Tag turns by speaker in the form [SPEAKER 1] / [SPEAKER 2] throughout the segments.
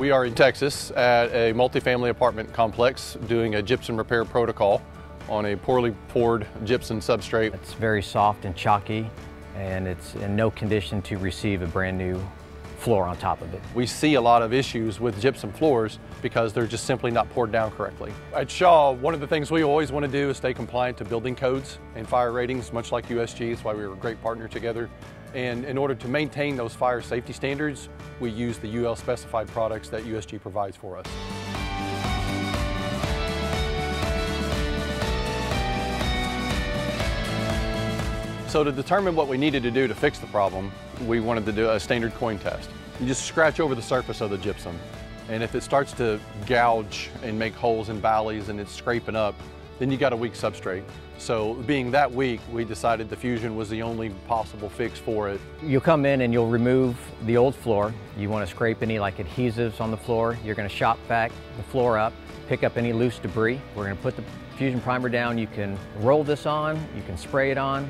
[SPEAKER 1] We are in Texas at a multifamily apartment complex doing a gypsum repair protocol on a poorly poured gypsum substrate.
[SPEAKER 2] It's very soft and chalky, and it's in no condition to receive a brand new floor on top of it.
[SPEAKER 1] We see a lot of issues with gypsum floors because they're just simply not poured down correctly. At Shaw, one of the things we always want to do is stay compliant to building codes and fire ratings, much like USG. That's why we were a great partner together. And in order to maintain those fire safety standards, we use the UL specified products that USG provides for us. So to determine what we needed to do to fix the problem, we wanted to do a standard coin test. You just scratch over the surface of the gypsum, and if it starts to gouge and make holes and valleys and it's scraping up, then you got a weak substrate. So being that weak, we decided the fusion was the only possible fix for it.
[SPEAKER 2] You'll come in and you'll remove the old floor. You want to scrape any like adhesives on the floor. You're going to shop vac the floor up, pick up any loose debris. We're going to put the fusion primer down. You can roll this on, you can spray it on.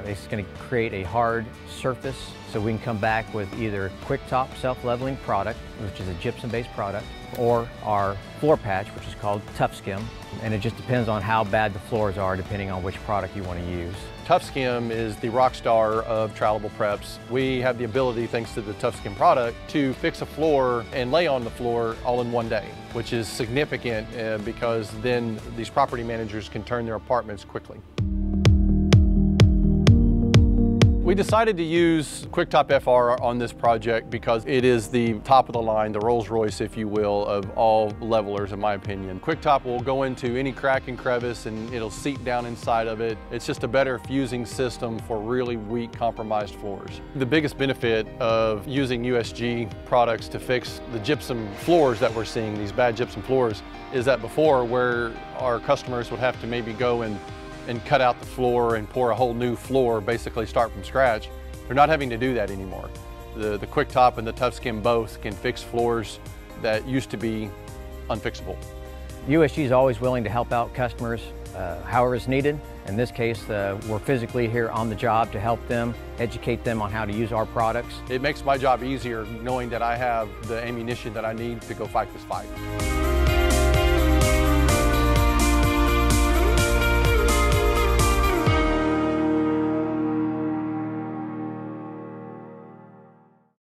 [SPEAKER 2] It's going to create a hard surface, so we can come back with either Quicktop self-leveling product, which is a gypsum-based product, or our floor patch, which is called tuf-skim. And it just depends on how bad the floors are, depending on which product you want to use.
[SPEAKER 1] tuf-skim is the rock star of trowelable preps. We have the ability, thanks to the tuf-skim product, to fix a floor and lay on the floor all in one day, which is significant because then these property managers can turn their apartments quickly. We decided to use Quicktop FR on this project because it is the top of the line, the Rolls Royce, if you will, of all levelers, in my opinion. Quicktop will go into any crack and crevice and it'll seep down inside of it. It's just a better fusing system for really weak, compromised floors. The biggest benefit of using USG products to fix the gypsum floors that we're seeing, these bad gypsum floors, is that before, where our customers would have to maybe go and cut out the floor and pour a whole new floor, basically start from scratch, they're not having to do that anymore. The Quicktop and the tuf-skim both can fix floors that used to be unfixable.
[SPEAKER 2] USG is always willing to help out customers however is needed. In this case, we're physically here on the job to help them, educate them on how to use our products.
[SPEAKER 1] It makes my job easier knowing that I have the ammunition that I need to go fight this fight.